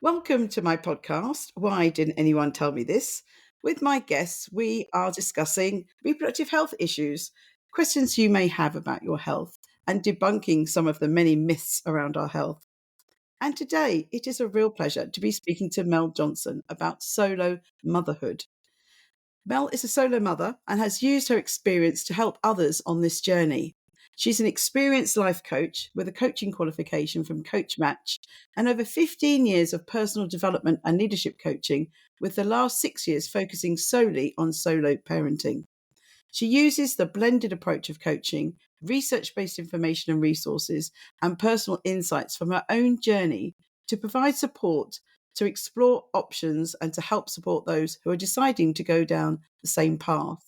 Welcome to my podcast. Why didn't anyone tell me this? With my guests, we are discussing reproductive health issues, questions you may have about your health, and debunking some of the many myths around our health. And today, it is a real pleasure to be speaking to Mel Johnson about solo motherhood. Mel is a solo mother and has used her experience to help others on this journey. She's an experienced life coach with a coaching qualification from Coach Match and over 15 years of personal development and leadership coaching, with the last 6 years focusing solely on solo parenting. She uses the blended approach of coaching, research based information and resources, and personal insights from her own journey to provide support, to explore options, and to help support those who are deciding to go down the same path.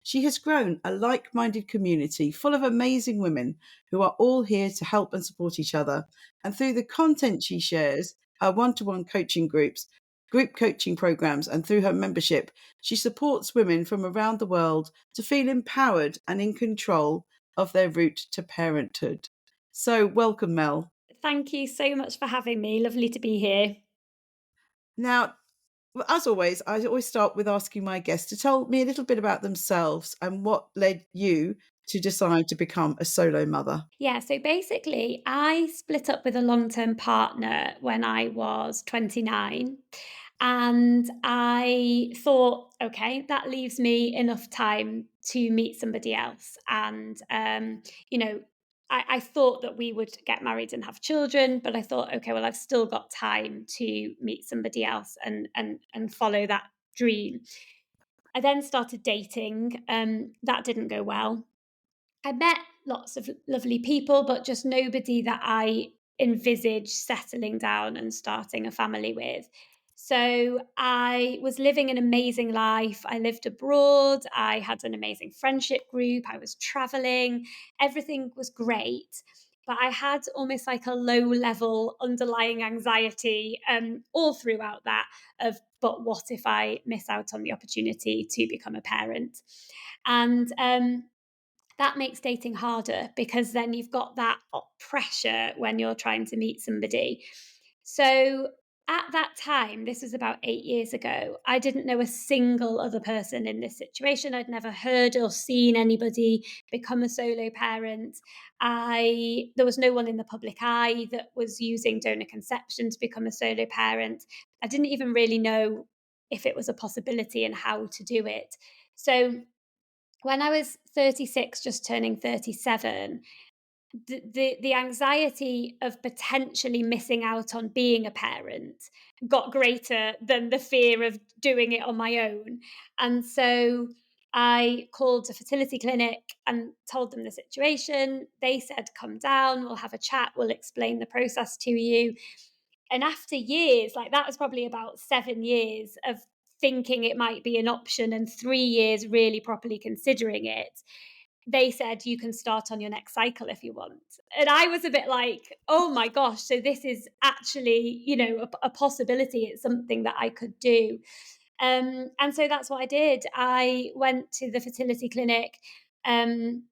She has grown a like minded community full of amazing women who are all here to help and support each other. And through the content she shares, her one to one coaching groups, group coaching programs, and through her membership, she supports women from around the world to feel empowered and in control of their route to parenthood. So, welcome, Mel. Thank you so much for having me. Lovely to be here. Now, as always, I always start with asking my guests to tell me a little bit about themselves and what led you to decide to become a solo mother. Yeah, so basically, I split up with a long term partner when I was 29. And I thought, okay, that leaves me enough time to meet somebody else. You know, I thought that we would get married and have children, but I thought, okay, well, I've still got time to meet somebody else and follow that dream. I then started dating. That didn't go well. I met lots of lovely people, but just nobody that I envisaged settling down and starting a family with. So I was living an amazing life. I lived abroad. I had an amazing friendship group. I was traveling. Everything was great. But I had almost like a low level underlying anxiety all throughout that but what if I miss out on the opportunity to become a parent? And that makes dating harder because then you've got that pressure when you're trying to meet somebody. So at that time, this was about 8 years ago, I didn't know a single other person in this situation. I'd never heard or seen anybody become a solo parent. There was no one in the public eye that was using donor conception to become a solo parent. I didn't even really know if it was a possibility and how to do it. So when I was 36, just turning 37, the anxiety of potentially missing out on being a parent got greater than the fear of doing it on my own. And so I called a fertility clinic and told them the situation. They said, "Come down, we'll have a chat, we'll explain the process to you." And after years, like that was probably about 7 years of thinking it might be an option and 3 years really properly considering it, they said, "You can start on your next cycle if you want." And I was a bit like, oh my gosh, so this is actually, a possibility. It's something that I could do. And so that's what I did. I went to the fertility clinic. Um,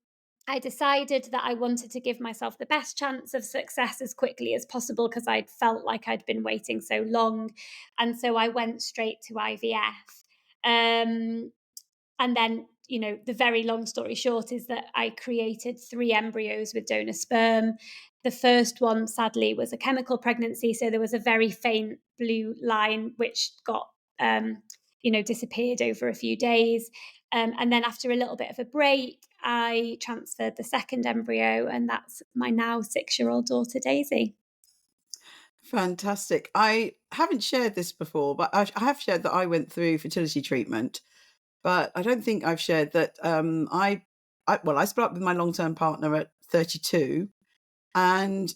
I decided that I wanted to give myself the best chance of success as quickly as possible because I'd felt like I'd been waiting so long. And so I went straight to IVF. And then, the very long story short is that I created 3 embryos with donor sperm. The first one, sadly, was a chemical pregnancy. So there was a very faint blue line, which got, disappeared over a few days. And then after a little bit of a break, I transferred the second embryo, and that's my now 6-year-old daughter, Daisy. Fantastic. I haven't shared this before, but I have shared that I went through fertility treatment. But I don't think I've shared that I split up with my long term partner at 32, and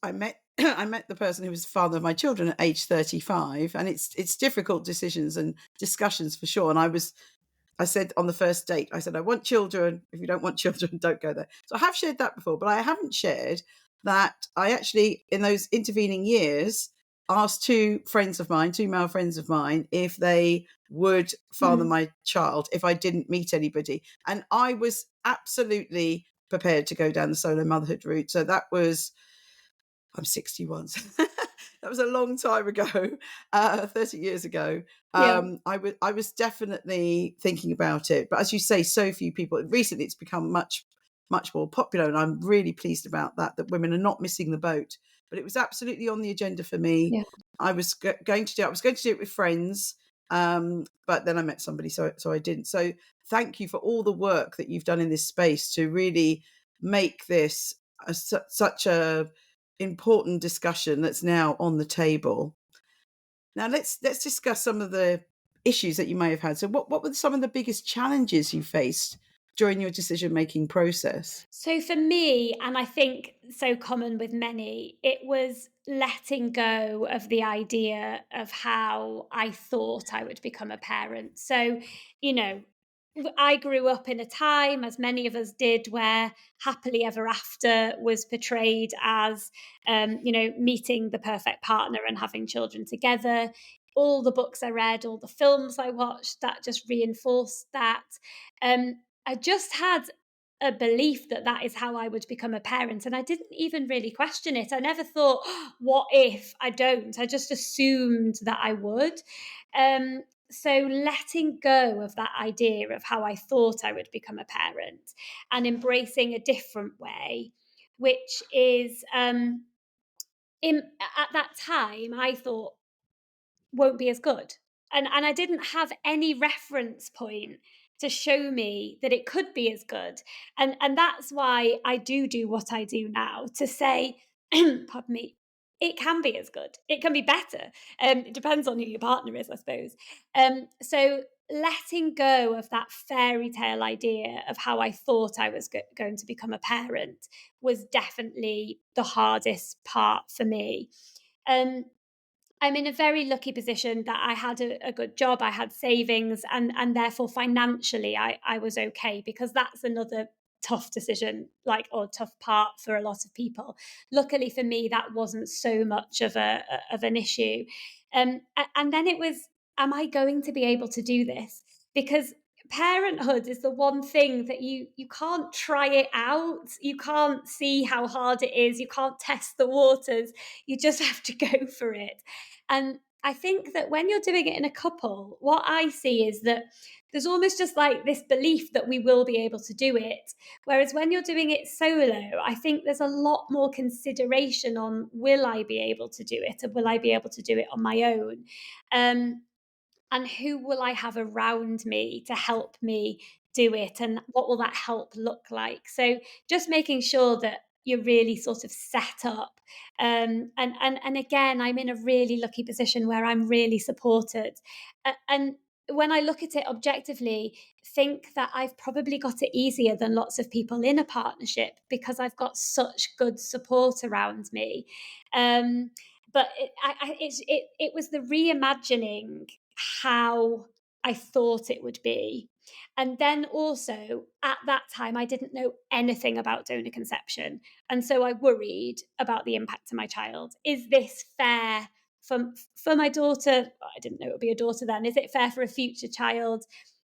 I met I met the person who was the father of my children at age 35, and it's difficult decisions and discussions for sure. And I said on the first date, I said, I want children. If you don't want children, don't go there. So I have shared that before, but I haven't shared that I actually, in those intervening years, asked two male friends of mine, if they would father Mm. my child if I didn't meet anybody. And I was absolutely prepared to go down the solo motherhood route. So that was, I'm 61. So that was a long time ago, 30 years ago. Yeah, I was definitely thinking about it, but as you say, so few people. Recently, it's become much more popular, and I'm really pleased about that. That women are not missing the boat. But it was absolutely on the agenda for me. yeah. I was going to do. I was going to do it with friends, but then I met somebody, so I didn't. So thank you for all the work that you've done in this space to really make this such a important discussion that's now on the table. Now let's discuss some of the issues that you may have had. So what were some of the biggest challenges you faced during your decision making process? So for me, and I think so common with many, it was letting go of the idea of how I thought I would become a parent. So, you know, I grew up in a time, as many of us did, where happily ever after was portrayed as, meeting the perfect partner and having children together. All the books I read, all the films I watched, that just reinforced that. I just had a belief that that is how I would become a parent, and I didn't even really question it. I never thought, "What if I don't?" I just assumed that I would. So letting go of that idea of how I thought I would become a parent and embracing a different way, which is, in at that time, I thought won't be as good. And I didn't have any reference point to show me that it could be as good. And that's why I do what I do now, to say, pardon me, it can be as good. It can be better. It depends on who your partner is, I suppose. So letting go of that fairy tale idea of how I thought I was going to become a parent was definitely the hardest part for me. Um, I'm in a very lucky position that I had a good job, I had savings, and therefore financially I was okay, because that's another tough decision, like, or tough part for a lot of people. Luckily for me, that wasn't so much of an issue. And then it was, am I going to be able to do this? Because parenthood is the one thing that you can't try it out, you can't see how hard it is, you can't test the waters, you just have to go for it. And I think that when you're doing it in a couple, what I see is that there's almost just like this belief that we will be able to do it. Whereas when you're doing it solo, I think there's a lot more consideration on, will I be able to do it? Or will I be able to do it on my own? Um, and who will I have around me to help me do it, and what will that help look like? So just making sure that you're really sort of set up, and again, I'm in a really lucky position where I'm really supported. And when I look at it objectively, think that I've probably got it easier than lots of people in a partnership, because I've got such good support around me. um, but it was the reimagining how I thought it would be. And then also, at that time, I didn't know anything about donor conception. And so I worried about the impact to my child. Is this fair for my daughter? I didn't know it would be a daughter then. Is it fair for a future child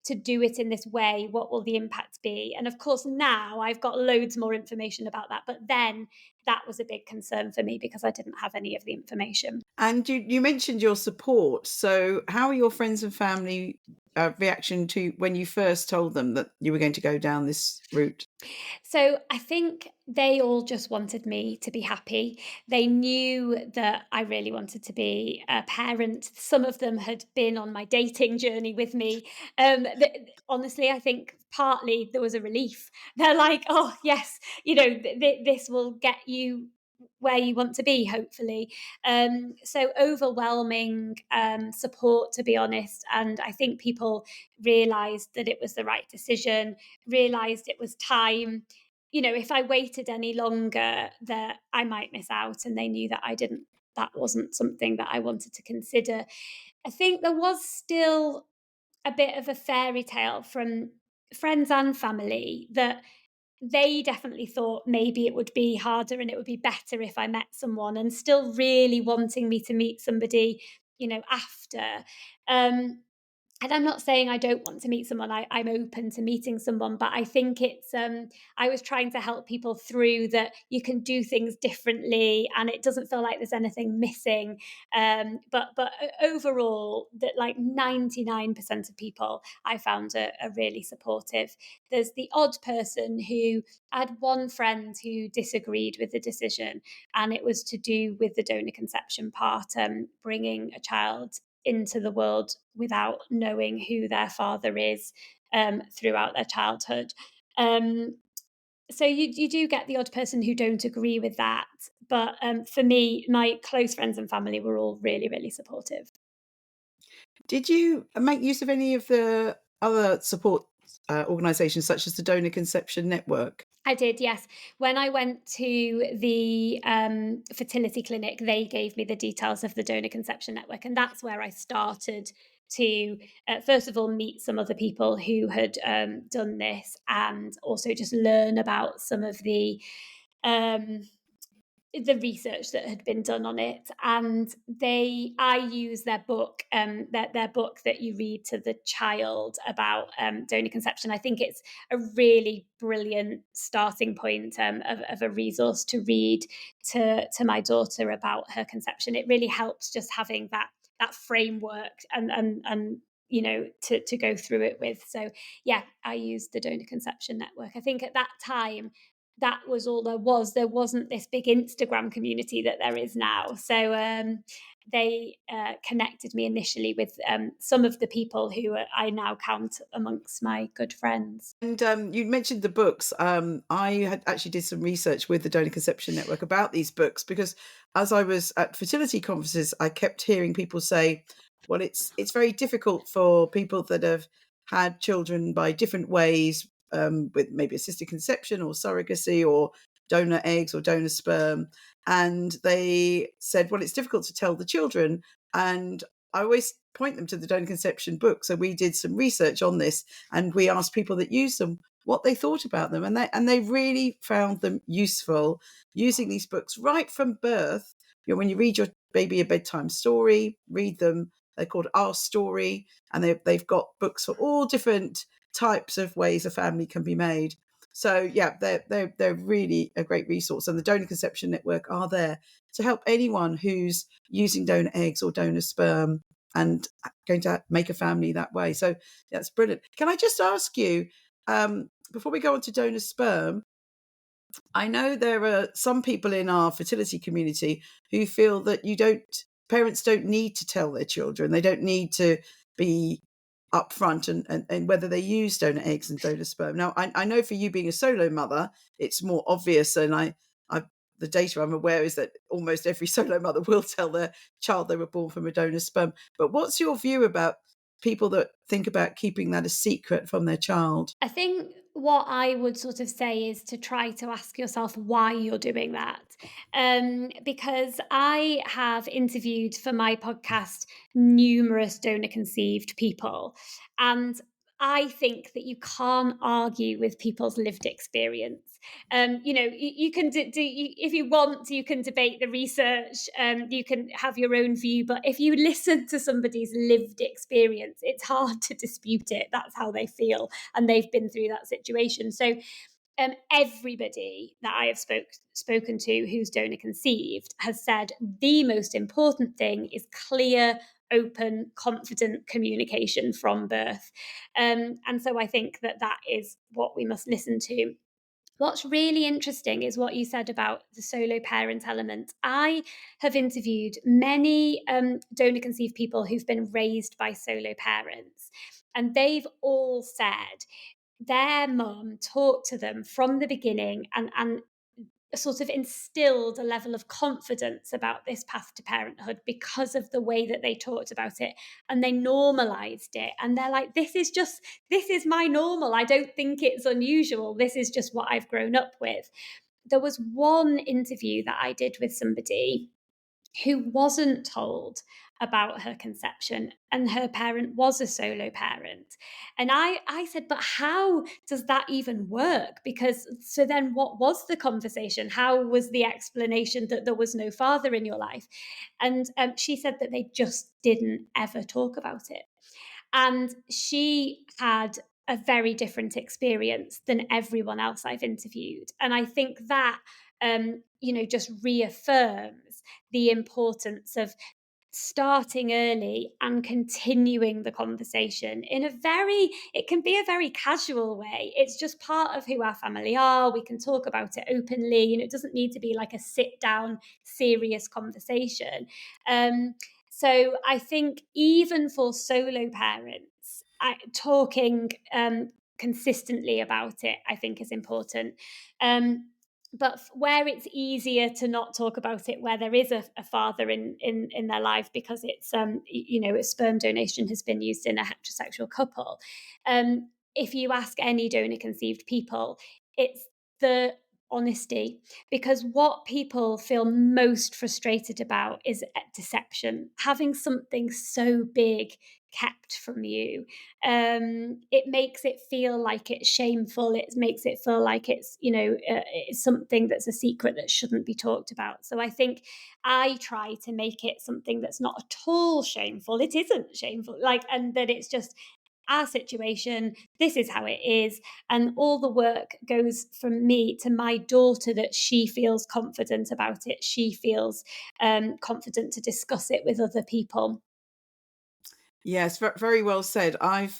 to do it in this way? What will the impact be? And of course, now I've got loads more information about that. But then that was a big concern for me, because I didn't have any of the information. And you mentioned your support. So how are your friends and family reaction to when you first told them that you were going to go down this route? So I think they all just wanted me to be happy. They knew that I really wanted to be a parent. Some of them had been on my dating journey with me. Honestly, I think partly there was a relief. They're like, "Oh yes, this will get you where you want to be, hopefully." So overwhelming support, to be honest. And I think people realised that it was the right decision, realized it was time. If I waited any longer, that I might miss out, and they knew that that wasn't something that I wanted to consider. I think there was still a bit of a fairy tale from friends and family, that they definitely thought maybe it would be harder and it would be better if I met someone, and still really wanting me to meet somebody, after. Um, and I'm not saying I don't want to meet someone. I'm open to meeting someone, but I think it's. I was trying to help people through that. You can do things differently, and it doesn't feel like there's anything missing. But overall, that like 99% of people I found are really supportive. There's the odd person who I had one friend who disagreed with the decision, and it was to do with the donor conception part, bringing a child into the world without knowing who their father is throughout their childhood. Um, so you do get the odd person who don't agree with that, but for me, my close friends and family were all really, really supportive. Did you make use of any of the other support organisations such as the Donor Conception Network? I did, yes. When I went to the fertility clinic, they gave me the details of the donor conception network, and that's where I started to, first of all, meet some other people who had done this, and also just learn about some of um, the research that had been done on it. And I use their book, their book that you read to the child about donor conception. I think it's a really brilliant starting point, of a resource to read to my daughter about her conception. It really helps just having that framework, and to go through it with. So yeah, I used the donor conception network. I think at that time that was all there was. There wasn't this big Instagram community that there is now. So they connected me initially with some of the people who I now count amongst my good friends. And you mentioned the books. I had actually did some research with the Donor Conception Network about these books because, as I was at fertility conferences, I kept hearing people say, "Well, it's very difficult for people that have had children by different ways, with maybe assisted conception or surrogacy or donor eggs or donor sperm." And they said, "Well, it's difficult to tell the children." And I always point them to the Donor Conception book. So we did some research on this and we asked people that use them what they thought about them, and they really found them useful using these books right from birth. When you read your baby a bedtime story, read them. They're called Our Story, and they've got books for all different types of ways a family can be made. So yeah, they're really a great resource, and the Donor Conception Network are there to help anyone who's using donor eggs or donor sperm and going to make a family that way. So that's brilliant. Can I just ask you, before we go on to donor sperm, I know there are some people in our fertility community who feel that parents don't need to tell their children. They don't need to be upfront and whether they use donor eggs and donor sperm. Now, I know for you being a solo mother, it's more obvious. And I the data I'm aware is that almost every solo mother will tell their child they were born from a donor sperm. But what's your view about people that think about keeping that a secret from their child? I think what I would sort of say is to try to ask yourself why you're doing that. Because I have interviewed for my podcast numerous donor conceived people. And I think that you can't argue with people's lived experience. You can if you want, you can debate the research, you can have your own view, but if you listen to somebody's lived experience, it's hard to dispute it. That's how they feel, and they've been through that situation. So everybody that I have spoken to who's donor conceived has said the most important thing is clear, open, confident communication from birth. And so I think that is what we must listen to. What's really interesting is what you said about the solo parent element. I have interviewed many donor conceived people who've been raised by solo parents, and they've all said their mum talked to them from the beginning, and sort of instilled a level of confidence about this path to parenthood because of the way that they talked about it, and they normalized it, and they're like, this is my normal. I don't think it's unusual. This is just what I've grown up with. There was one interview that I did with somebody who wasn't told about her conception, and her parent was a solo parent. And I said, but how does that even work? Because so then what was the conversation? How was the explanation that there was no father in your life? And she said that they just didn't ever talk about it. And she had a very different experience than everyone else I've interviewed. And I think that, just reaffirms the importance of starting early and continuing the conversation in a very it can be a very casual way. It's just part of who our family are. We can talk about it openly, and it doesn't need to be like a sit down serious conversation. So I think even for solo parents, talking consistently about it, I think, is important. But where it's easier to not talk about it, where there is a father in their life, because it's a sperm donation has been used in a heterosexual couple. If you ask any donor conceived people, it's the honesty, because what people feel most frustrated about is deception, having something so big kept from you. It makes it feel like it's shameful. It makes it feel like it's something that's a secret that shouldn't be talked about. So I think I try to make it something that's not at all shameful. It isn't shameful, and that it's just our situation. This is how it is, and all the work goes from me to my daughter, that she feels confident about it. She feels confident to discuss it with other people. Yes, very well said. I've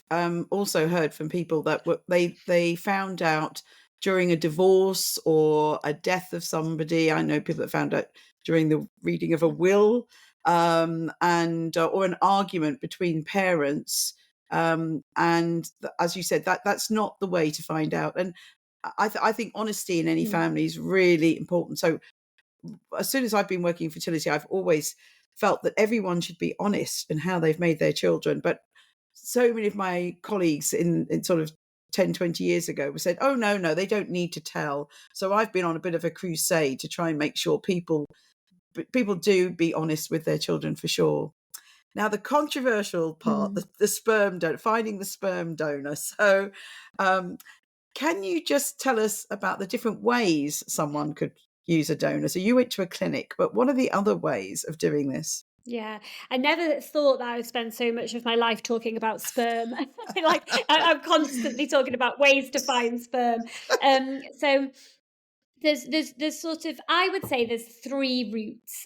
also heard from people that they found out during a divorce or a death of somebody. I know people that found out during the reading of a will, and or an argument between parents. As you said, that's not the way to find out. And I think honesty in any Mm. family is really important. So as soon as I've been working in fertility, I've always felt that everyone should be honest in how they've made their children. But so many of my colleagues in sort of 10, 20 years ago said, oh, no, no, they don't need to tell. So I've been on a bit of a crusade to try and make sure people do be honest with their children for sure. Now, the controversial part, Mm. the sperm donor, finding the sperm donor. So um, can you just tell us about the different ways someone could use a donor? So you went to a clinic, but what are the other ways of doing this? Yeah, I never thought that I would spend so much of my life talking about sperm. I'm constantly talking about ways to find sperm. So there's sort of, I would say there's three routes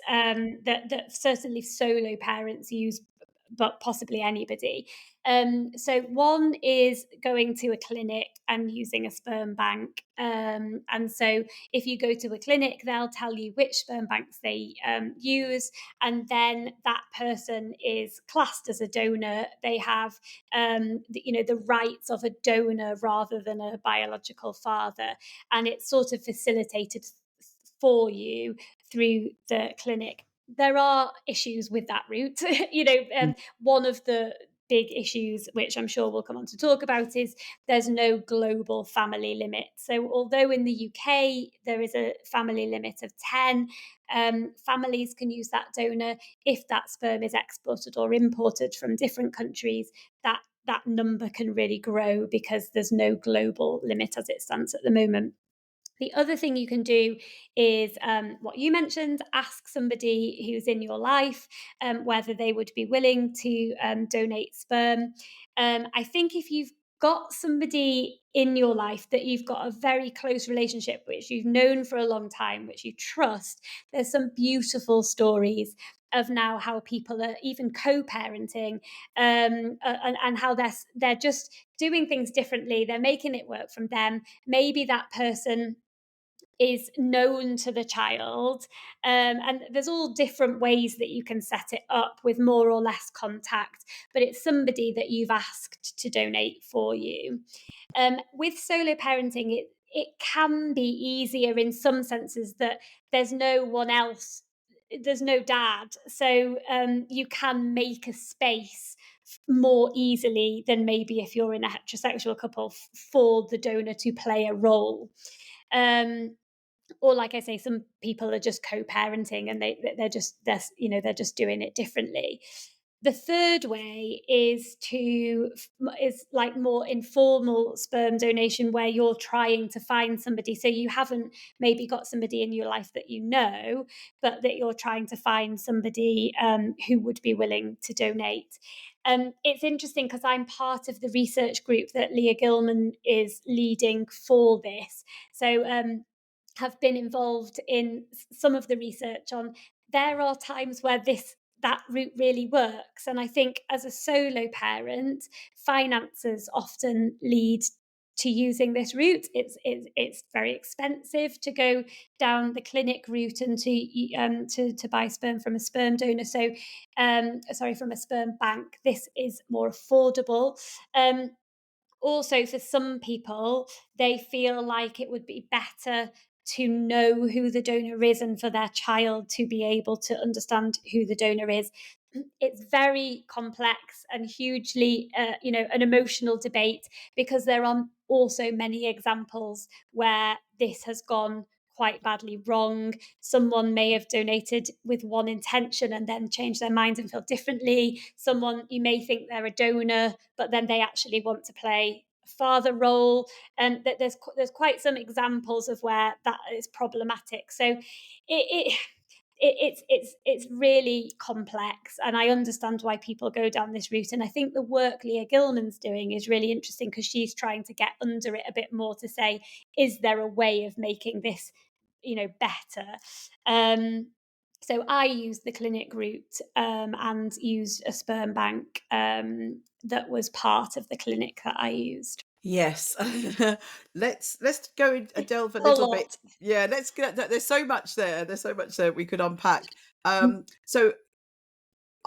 that certainly solo parents use, but possibly anybody. So one is going to a clinic and using a sperm bank. And so if you go to a clinic, they'll tell you which sperm banks they use, and then that person is classed as a donor. They have the rights of a donor rather than a biological father, and it's sort of facilitated for you through the clinic. There are issues with that route. Mm. One of the big issues, which I'm sure we'll come on to talk about, is there's no global family limit. So, although in the UK there is a family limit of 10, families can use that donor. If that sperm is exported or imported from different countries, that number can really grow because there's no global limit as it stands at the moment. The other thing you can do is what you mentioned: ask somebody who's in your life whether they would be willing to donate sperm. I think if you've got somebody in your life that you've got a very close relationship, which you've known for a long time, which you trust, there's some beautiful stories of now how people are even co-parenting, and how they're just doing things differently. They're making it work from them. Maybe that person is known to the child. And there's all different ways that you can set it up with more or less contact, but it's somebody that you've asked to donate for you. With solo parenting, it can be easier in some senses that there's no one else, there's no dad, so you can make a space more easily than maybe if you're in a heterosexual couple, for the donor to play a role. Um, or, like I say, some people are just co-parenting, and they're just doing it differently. The third way is like more informal sperm donation, where you're trying to find somebody. So you haven't maybe got somebody in your life that you know, but that you're trying to find somebody who would be willing to donate. It's interesting because I'm part of the research group that Leah Gilman is leading for this. So have been involved in some of the research on, there are times where that route really works. And I think as a solo parent, finances often lead to using this route. It's very expensive to go down the clinic route and to buy sperm from a sperm donor. So, sorry, from a sperm bank. This is more affordable. Also, for some people, they feel like it would be better to know who the donor is and for their child to be able to understand who the donor is. It's very complex and hugely, an emotional debate, because there are also many examples where this has gone quite badly wrong. Someone may have donated with one intention and then changed their mind and feel differently. Someone, you may think they're a donor, but then they actually want to play a father role. And that there's quite some examples of where that is problematic. So it it's really complex, and I understand why people go down this route. And I think the work Leah Gilman's doing is really interesting, because she's trying to get under it a bit more to say, is there a way of making this, better? Um, so I used the clinic route, and used a sperm bank that was part of the clinic that I used. Yes. Let's go and delve a A little bit. lot. Yeah, let's get there's so much there. There's so much there we could unpack. So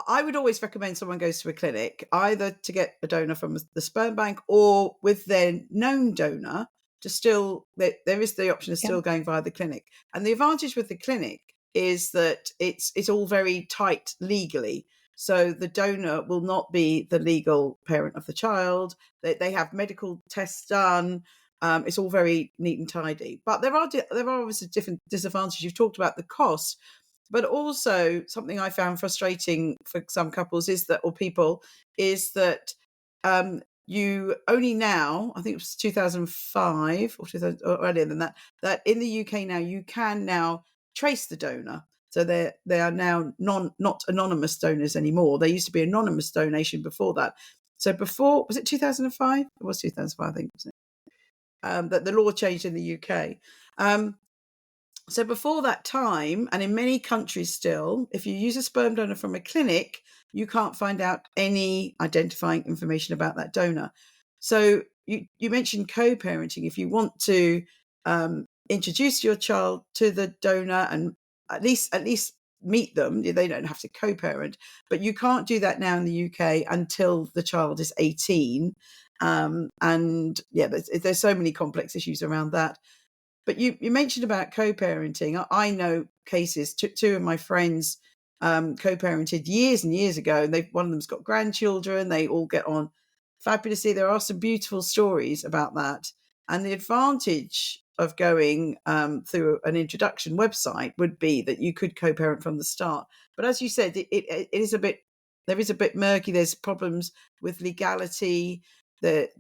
I would always recommend someone goes to a clinic either to get a donor from the sperm bank, or with their known donor to still there is the option of Yeah. still going via the clinic. And the advantage with the clinic is that it's all very tight legally. So the donor will not be the legal parent of the child. They have medical tests done. It's all very neat and tidy. But there are obviously different disadvantages. You've talked about the cost, but also something I found frustrating for some couples is that, or people, is that you only now, I think it was 2005 or 2000 or earlier than that, that in the UK now you can now trace the donor. So they are now not anonymous donors anymore. They used to be anonymous donation before that. So before, was it 2005? It was 2005, I think, wasn't it? That the law changed in the UK. So before that time, and in many countries still, if you use a sperm donor from a clinic, you can't find out any identifying information about that donor. So you mentioned co-parenting. If you want to introduce your child to the donor and at least meet them, they don't have to co-parent, but you can't do that now in the UK until the child is 18. And yeah, there's so many complex issues around that. But you mentioned about co-parenting. I know cases. Two of my friends co-parented years and years ago, and one of them's got grandchildren. They all get on fabulously. There are some beautiful stories about that. And the advantage of going through an introduction website would be that you could co-parent from the start. But as you said, it is a bit, there is a bit murky. There's problems with legality. The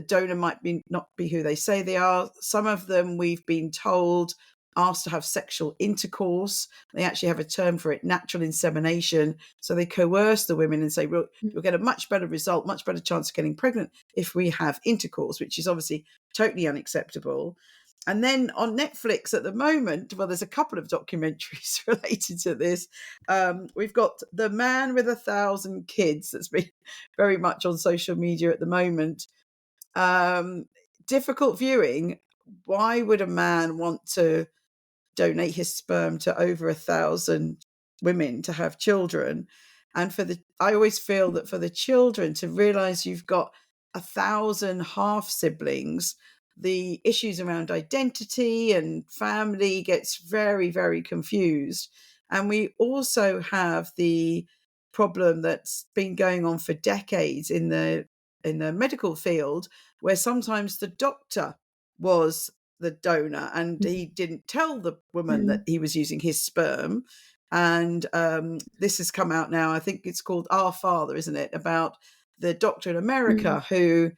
donor might not be who they say they are. Some of them, we've been told, asked to have sexual intercourse. They actually have a term for it, natural insemination. So they coerce the women and say, well, you'll get a much better result, much better chance of getting pregnant if we have intercourse, which is obviously totally unacceptable. And then on Netflix at the moment, well, there's a couple of documentaries related to this. We've got The Man with 1,000 Kids, that's been very much on social media at the moment. Difficult viewing. Why would a man want to donate his sperm to over 1,000 women to have children? And I always feel that for the children to realize you've got 1,000 half siblings, the issues around identity and family gets very, very confused. And we also have the problem that's been going on for decades in the medical field, where sometimes the doctor was the donor and he didn't tell the woman that Mm. he was using his sperm. And this has come out now. I think it's called Our Father, isn't it? About the doctor in Mm. America who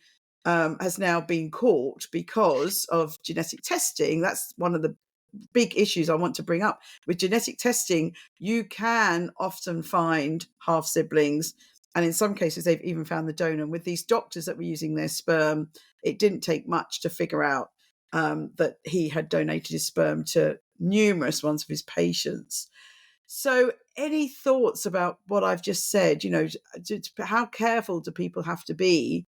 has now been caught because of genetic testing. That's one of the big issues I want to bring up. With genetic testing, you can often find half siblings. And in some cases, they've even found the donor. And with these doctors that were using their sperm, it didn't take much to figure out that he had donated his sperm to numerous ones of his patients. So, any thoughts about what I've just said? How careful do people have to be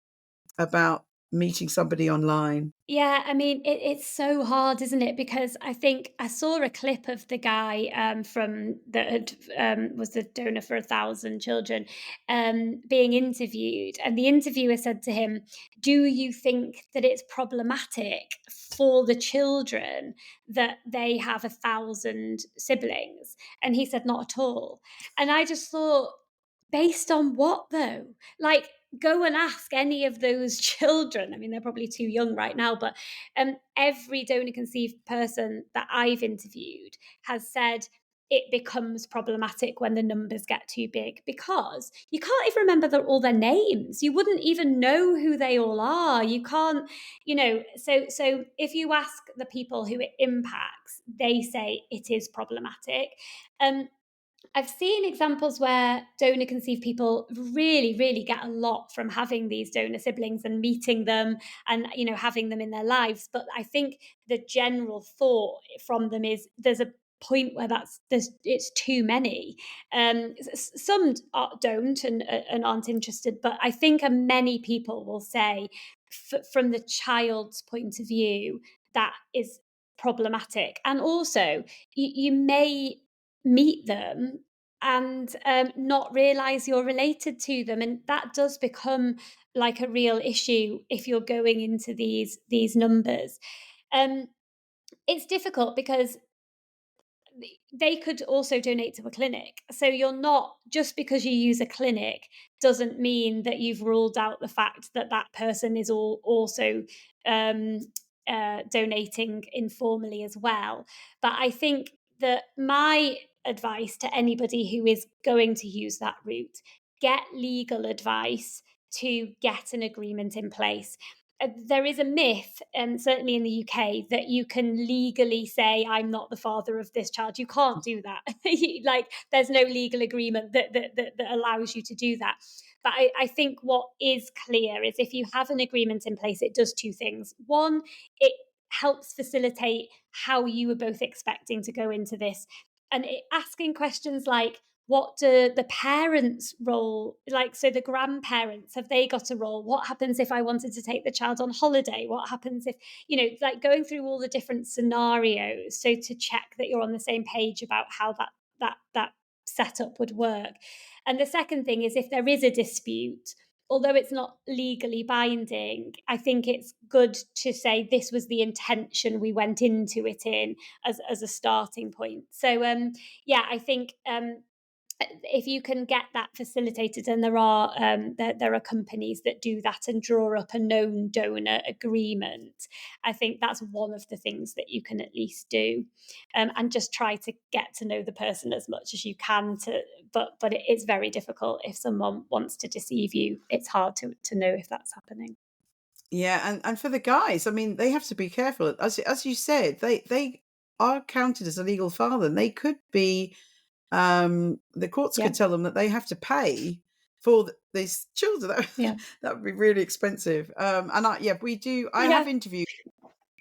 about meeting somebody online? Yeah, I mean, it's so hard, isn't it? Because I think I saw a clip of the guy from that had, was the donor for 1,000 children being interviewed, and the interviewer said to him, "Do you think that it's problematic for the children that they have 1,000 siblings?" And he said, "Not at all." And I just thought, based on what though? Like, go and ask any of those children. I mean, they're probably too young right now, but every donor conceived person that I've interviewed has said it becomes problematic when the numbers get too big because you can't even remember all their names. You wouldn't even know who they all are. You can't, so if you ask the people who it impacts, they say it is problematic. Um, I've seen examples where donor conceived people really, really get a lot from having these donor siblings and meeting them and having them in their lives. But I think the general thought from them is there's a point where it's too many. Some don't and aren't interested, but I think many people will say, from the child's point of view, that is problematic. And also, you may meet them and not realize you're related to them, and that does become like a real issue if you're going into these numbers. um it's difficult because they could also donate to a clinic. So you're not, just because you use a clinic doesn't mean that you've ruled out the fact that that person is also um, donating informally as well. But I think that my advice to anybody who is going to use that route: get legal advice to get an agreement in place. There is a myth, certainly in the UK, that you can legally say, "I'm not the father of this child." You can't do that. Like, there's no legal agreement that allows you to do that. But I think what is clear is, if you have an agreement in place, it does two things. One, it helps facilitate how you were both expecting to go into this, and asking questions like, what do the parents' role, like, so the grandparents, have they got a role? What happens if I wanted to take the child on holiday? What happens if, like, going through all the different scenarios, so to check that you're on the same page about how that setup would work. And the second thing is, if there is a dispute, although it's not legally binding, I think it's good to say this was the intention we went into it in, as a starting point. So yeah, I think if you can get that facilitated, and there are companies that do that and draw up a known donor agreement, I think that's one of the things that you can at least do, and just try to get to know the person as much as you can. But it is very difficult if someone wants to deceive you. It's hard to know if that's happening. Yeah, and for the guys, I mean, they have to be careful. As you said, they are counted as a legal father, and they could be. The courts Yeah, could tell them that they have to pay for these children. yeah, That would be really expensive. And yeah, we do. I have yeah, interviewed.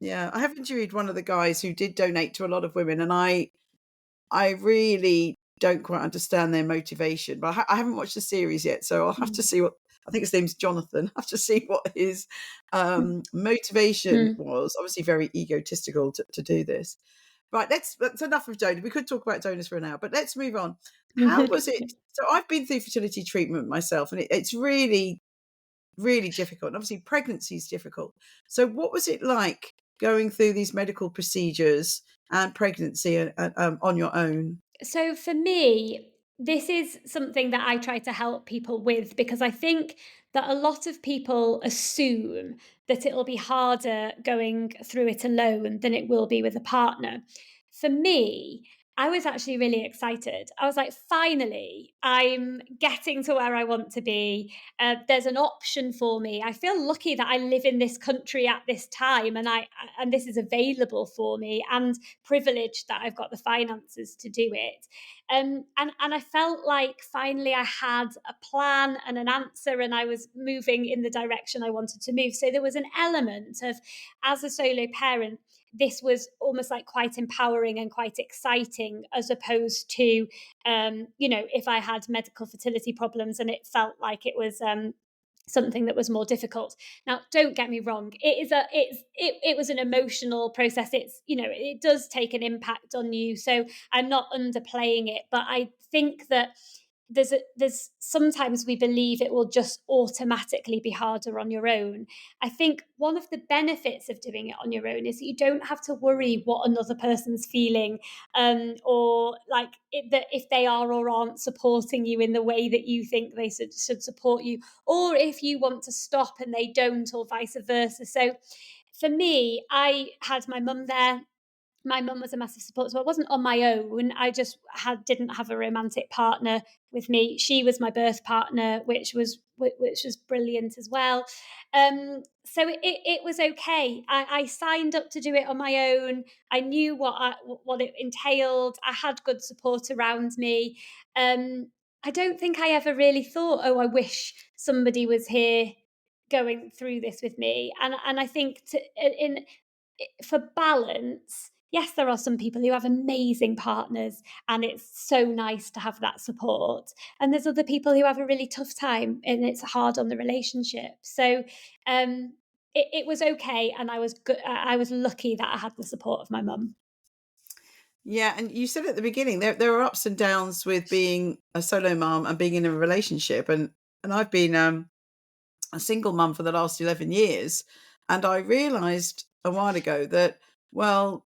Yeah, I have interviewed one of the guys who did donate to a lot of women, and I really don't quite understand their motivation. But I haven't watched the series yet, so I'll have to mm, see what. I think his name's Jonathan. I have to see what his mm, motivation mm. was. Obviously, very egotistical to do this. Right, that's enough of donors. We could talk about donors for an hour, but let's move on. How was it? So I've been through fertility treatment myself, and it's really, really difficult. And obviously, pregnancy is difficult. So, what was it like going through these medical procedures and pregnancy on your own? So for me, this is something that I try to help people with, because I think that a lot of people assume that it'll be harder going through it alone than it will be with a partner. For me, I was actually really excited. I was like, finally, I'm getting to where I want to be. There's an option for me. I feel lucky that I live in this country at this time, and this is available for me, and privileged that I've got the finances to do it. And I felt like finally I had a plan and an answer, and I was moving in the direction I wanted to move. So there was an element of, as a solo parent, this was almost like quite empowering and quite exciting, as opposed to, if I had medical fertility problems and it felt like it was something that was more difficult. Now, don't get me wrong, it was an emotional process. It does take an impact on you, so I'm not underplaying it, but I think that there's sometimes we believe it will just automatically be harder on your own. I think one of the benefits of doing it on your own is that you don't have to worry what another person's feeling, or like that if they are or aren't supporting you in the way that you think they should support you, or if you want to stop and they don't, or vice versa. So for me, I had my mum there. My mum was a massive support, so I wasn't on my own. I just didn't have a romantic partner with me. She was my birth partner, which was brilliant as well. So it was okay. I signed up to do it on my own. I knew what it entailed. I had good support around me. I don't think I ever really thought, oh, I wish somebody was here going through this with me. And I think for balance, yes, there are some people who have amazing partners and it's so nice to have that support. And there's other people who have a really tough time and it's hard on the relationship. So it was okay. And I was good. I was lucky that I had the support of my mum. Yeah, and you said at the beginning there are ups and downs with being a solo mom and being in a relationship, and I've been a single mum for the last 11 years, and I realised a while ago that, well,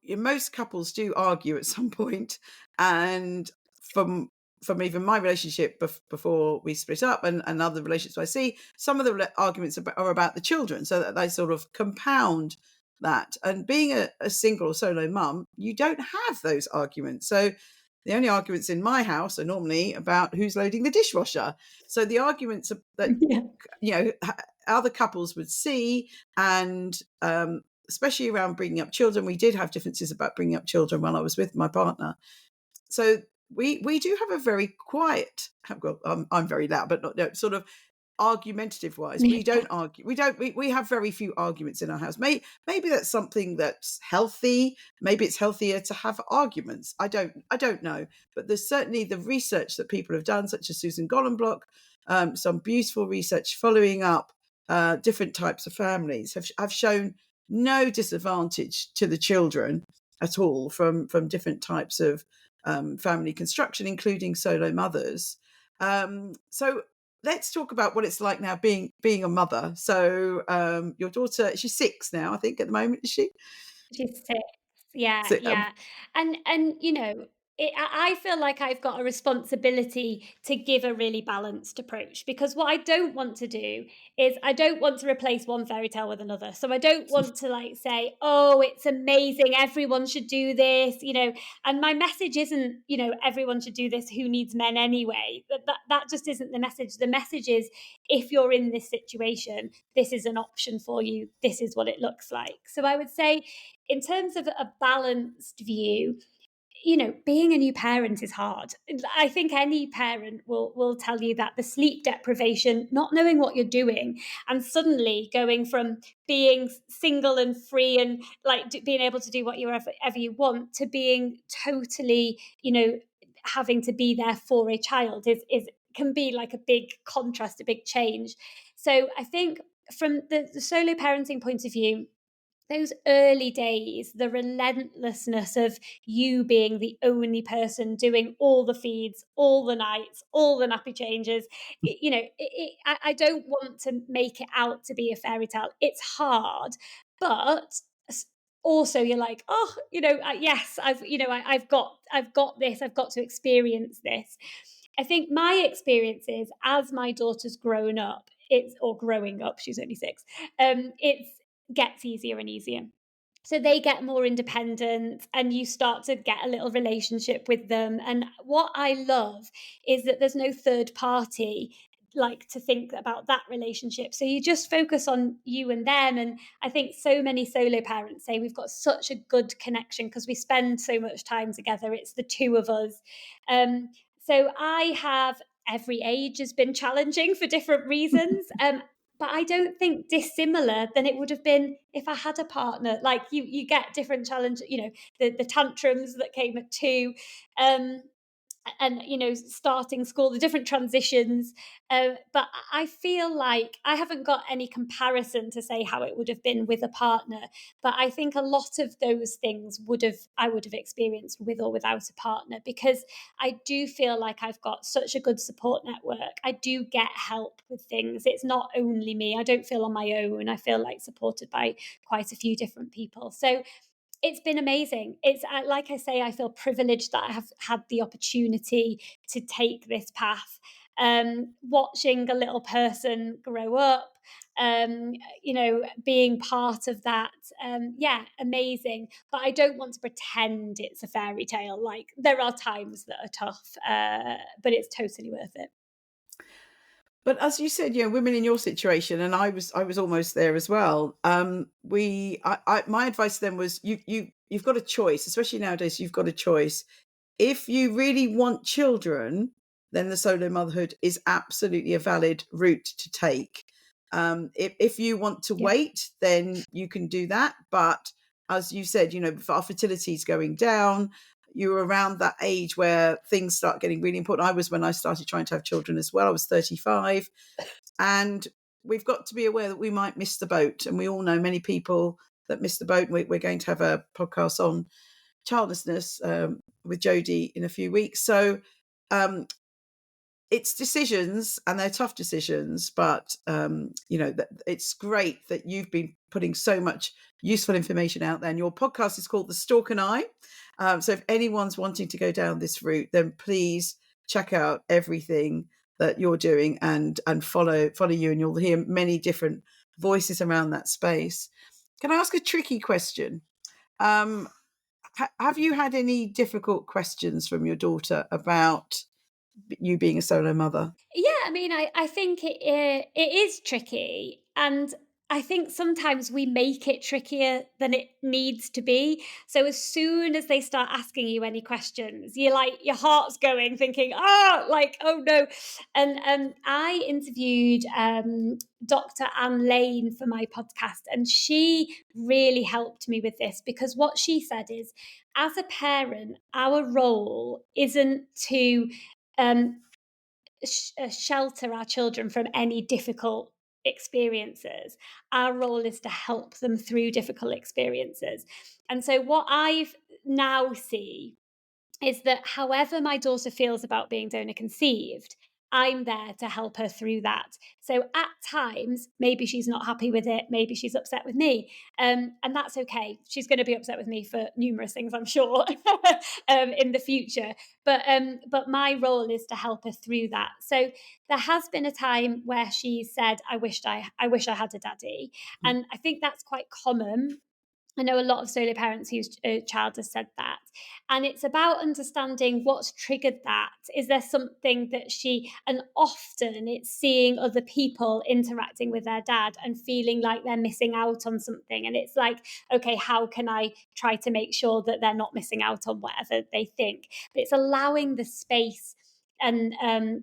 most couples do argue at some point, and from from even my relationship before we split up, and other relationships I see, some of the arguments are about the children, so that they sort of compound that. And being a single or solo mum, you don't have those arguments. So the only arguments in my house are normally about who's loading the dishwasher. So the arguments that Yeah. other couples would see, and especially around bringing up children. We did have differences about bringing up children when I was with my partner. So we do have a very quiet. Well, I'm very loud, but not no, sort of argumentative wise. We Yeah. don't argue. We have very few arguments in our house. Maybe that's something that's healthy. Maybe it's healthier to have arguments. I don't know. But there's certainly the research that people have done, such as Susan Gollenblock, some beautiful research following up different types of families have shown no disadvantage to the children at all from different types of family construction, including solo mothers. So let's talk about what it's like now being a mother. So your daughter, she's 6 now, I think, at the moment, is she? She's 6. Yeah, So, yeah. And I feel like I've got a responsibility to give a really balanced approach, because what I don't want to do is I don't want to replace one fairy tale with another. So I don't want to like say, "Oh, it's amazing, everyone should do this." And my message isn't, everyone should do this, who needs men anyway. That just isn't the message. The message is, if you're in this situation, this is an option for you. This is what it looks like. So I would say, in terms of a balanced view, being a new parent is hard. I think any parent will tell you that the sleep deprivation, not knowing what you're doing, and suddenly going from being single and free and like being able to do what you ever you want, to being totally, having to be there for a child is can be like a big contrast, a big change. So I think from the solo parenting point of view, those early days, the relentlessness of you being the only person doing all the feeds, all the nights, all the nappy changes, I don't want to make it out to be a fairy tale. It's hard, but s- also you're like, oh, yes, I've got this. I've got to experience this. I think my experience is, as my daughter's grown up, it's or growing up, she's only 6. It's gets easier and easier. So they get more independent and you start to get a little relationship with them. And what I love is that there's no third party like to think about that relationship. So you just focus on you and them. And I think so many solo parents say we've got such a good connection because we spend so much time together. It's the two of us. So I have every age has been challenging for different reasons. But I don't think dissimilar than it would have been if I had a partner. Like you get different challenge, the tantrums that came at 2, um, and starting school, the different transitions. But I feel like I haven't got any comparison to say how it would have been with a partner. But I think a lot of those things I would have experienced with or without a partner, because I do feel like I've got such a good support network. I do get help with things. It's not only me. I don't feel on my own. I feel like supported by quite a few different people. So it's been amazing. It's like I say, I feel privileged that I have had the opportunity to take this path. Watching a little person grow up, being part of that, yeah, amazing. But I don't want to pretend it's a fairy tale. Like there are times that are tough, but it's totally worth it. But as you said, women in your situation, and I was almost there as well. My advice then was you've got a choice, especially nowadays. You've got a choice. If you really want children, then the solo motherhood is absolutely a valid route to take. If you want to Yeah. wait, then you can do that. But as you said, our fertility is going down. You're around that age where things start getting really important. I was when I started trying to have children as well. I was 35. And we've got to be aware that we might miss the boat. And we all know many people that miss the boat. We're going to have a podcast on childlessness with Jodie in a few weeks. So um, it's decisions, and they're tough decisions, but it's great that you've been putting so much useful information out there. And your podcast is called The Stalk and I. So if anyone's wanting to go down this route, then please check out everything that you're doing and follow you, and you'll hear many different voices around that space. Can I ask a tricky question? Um, have you had any difficult questions from your daughter about you being a solo mother? Yeah, I mean, I think it is tricky, and I think sometimes we make it trickier than it needs to be. So as soon as they start asking you any questions, you're like your heart's going, thinking, oh no. And I interviewed Dr. Anne Lane for my podcast, and she really helped me with this because what she said is, as a parent, our role isn't to um, shelter our children from any difficult experiences. Our role is to help them through difficult experiences. And so, what I've now see is that however my daughter feels about being donor conceived, I'm there to help her through that. So at times, maybe she's not happy with it, maybe she's upset with me, and that's okay. She's going to be upset with me for numerous things, I'm sure, in the future. But my role is to help her through that. So there has been a time where she said, I wish I had a daddy," and I think that's quite common. I know a lot of solo parents whose child has said that. And it's about understanding what's triggered that. Is there something that and often it's seeing other people interacting with their dad and feeling like they're missing out on something. And it's like, okay, how can I try to make sure that they're not missing out on whatever they think? But it's allowing the space and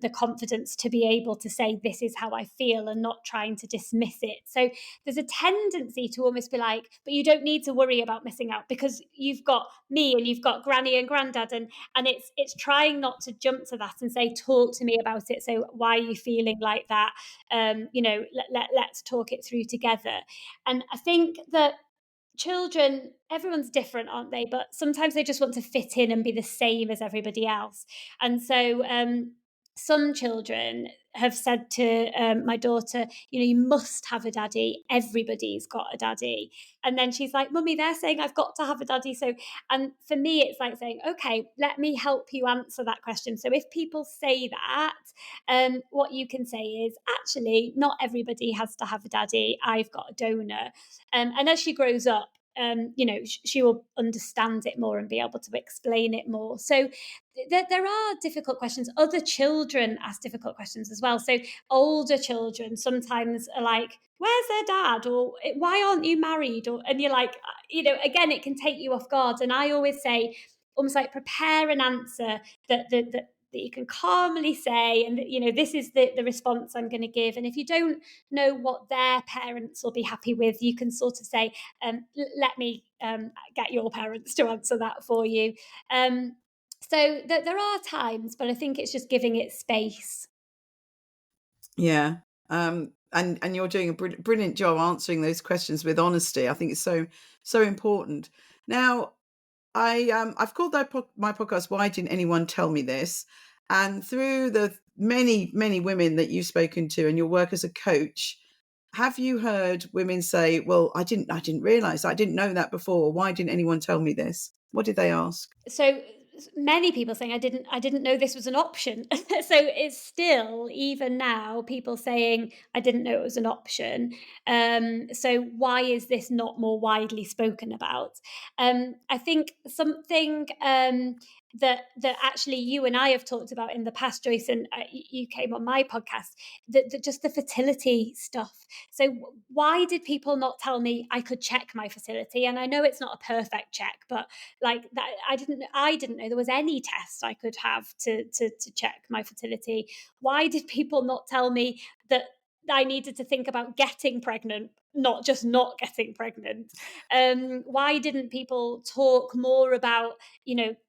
the confidence to be able to say, this is how I feel, and not trying to dismiss it. So there's a tendency to almost be like, but you don't need to worry about missing out because you've got me and you've got granny and granddad, and it's trying not to jump to that and say, talk to me about it. So why are you feeling like that? Let's talk it through together. And I think that children, everyone's different, aren't they? But sometimes they just want to fit in and be the same as everybody else. And so some children have said to my daughter, you must have a daddy. Everybody's got a daddy. And then she's like, Mummy, they're saying I've got to have a daddy. So, and for me, it's like saying, okay, let me help you answer that question. So if people say that, what you can say is, actually, not everybody has to have a daddy. I've got a donor. And as she grows up, she will understand it more and be able to explain it more. So there are difficult questions. Other children ask difficult questions as well. So older children sometimes are like, "Where's their dad?" or "Why aren't you married?" Or and you're like, again, it can take you off guard. And I always say, almost like prepare an answer that you can calmly say, and this is the response I'm going to give. And if you don't know what their parents will be happy with, you can sort of say, let me get your parents to answer that for you. So there are times, but I think it's just giving it space. Yeah. And you're doing a brilliant job answering those questions with honesty. I think it's so important. Now, I've called my podcast "Why Didn't Anyone Tell Me This?" And through the many women that you've spoken to and your work as a coach, have you heard women say, "Well, I didn't realize, I didn't know that before. Why didn't anyone tell me this?" What did they ask? So many people saying I didn't know this was an option. So it's still, even now, people saying I didn't know it was an option. So why is this not more widely spoken about? I think something that actually you and I have talked about in the past, Joyce, and you came on my podcast, that just the fertility stuff. So why did people not tell me I could check my fertility? And I know it's not a perfect check, but like that, I didn't know there was any test I could have to check my fertility. Why did people not tell me that I needed to think about getting pregnant, not just not getting pregnant? Why didn't people talk more about,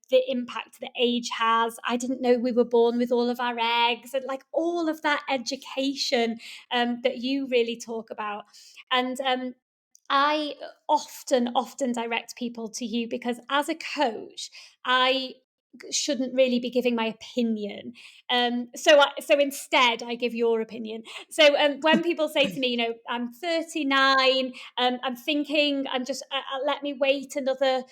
the impact that age has? I didn't know we were born with all of our eggs, and like all of that education that you really talk about. And I often direct people to you, because as a coach, I shouldn't really be giving my opinion. So instead, I give your opinion. So when people say to me, I'm 39, I'm thinking, let me wait another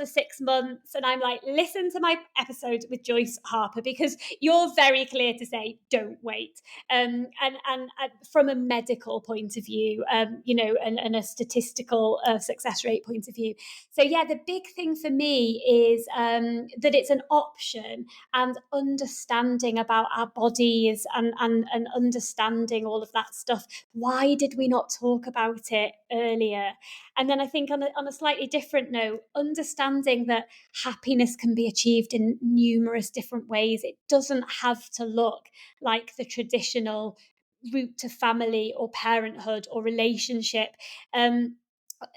6 months, and I'm like, listen to my episode with Joyce Harper, because you're very clear to say don't wait. And from a medical point of view, and a statistical success rate point of view. So yeah, the big thing for me is that it's an option, and understanding about our bodies, and understanding all of that stuff. Why did we not talk about it earlier? And then I think on a slightly different note, understanding that happiness can be achieved in numerous different ways. It doesn't have to look like the traditional route to family or parenthood or relationship. Um,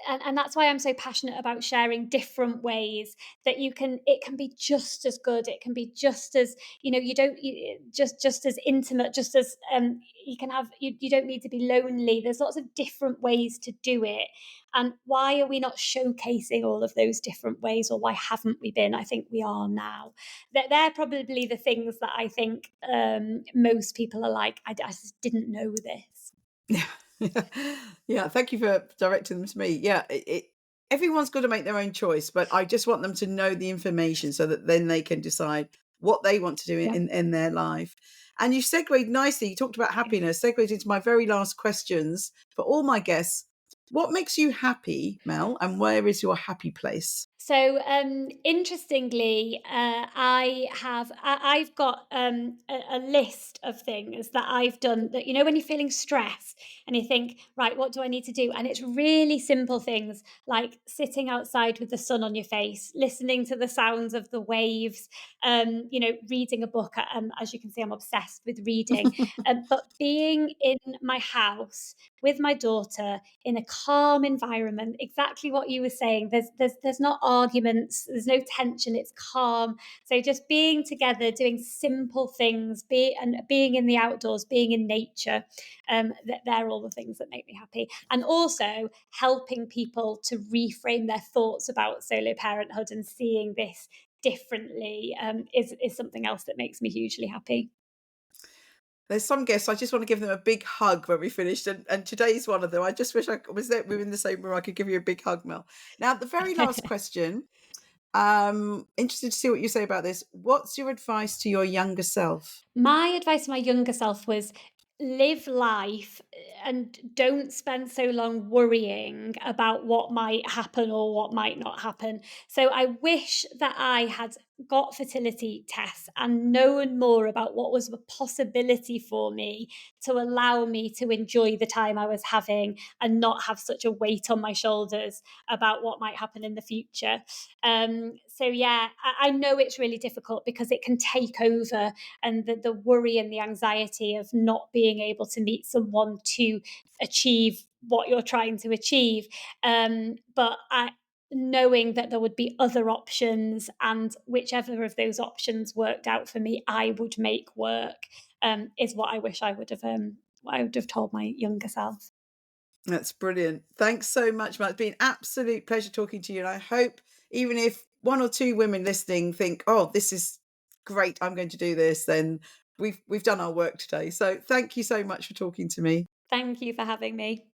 and that's why I'm so passionate about sharing different ways that it can be just as good, it can be just as, just as intimate, just as you can have, you don't need to be lonely. There's lots of different ways to do it. And why are we not showcasing all of those different ways? Or why haven't we been? I think we are now. They're probably the things that I think most people are like, I just didn't know this. Yeah. Yeah, thank you for directing them to me. Yeah, everyone's got to make their own choice, but I just want them to know the information so that then they can decide what they want to do Yeah. in their life. And you segued nicely. You talked about happiness, segued into my very last questions for all my guests. What makes you happy, Mel, and where is your happy place? So interestingly, I've got a list of things that I've done, that when you're feeling stressed and you think, right, what do I need to do? And it's really simple things like sitting outside with the sun on your face, listening to the sounds of the waves, reading a book. As you can see, I'm obsessed with reading. But being in my house with my daughter in a calm environment, exactly what you were saying. There's not arguments, there's no tension, it's calm. So just being together, doing simple things, being in the outdoors, being in nature, they're all the things that make me happy. And also helping people to reframe their thoughts about solo parenthood and seeing this differently, is something else that makes me hugely happy. There's some guests, I just want to give them a big hug when we finished, and today's one of them. I just wish I was there, we were in the same room. I could give you a big hug, Mel. Now, the very last question. Interested to see what you say about this. What's your advice to your younger self? My advice to my younger self was, live life and don't spend so long worrying about what might happen or what might not happen. So I wish that I had got fertility tests and known more about what was a possibility for me to allow me to enjoy the time I was having and not have such a weight on my shoulders about what might happen in the future. So yeah, I know it's really difficult because it can take over, and the worry and the anxiety of not being able to meet someone to achieve what you're trying to achieve. But knowing that there would be other options, and whichever of those options worked out for me, I would make work, is what I wish I would have. What I would have told my younger self. That's brilliant. Thanks so much, Matt. It's been an absolute pleasure talking to you. And I hope even if one or two women listening think, oh, this is great, I'm going to do this, then we've done our work today. So thank you so much for talking to me. Thank you for having me.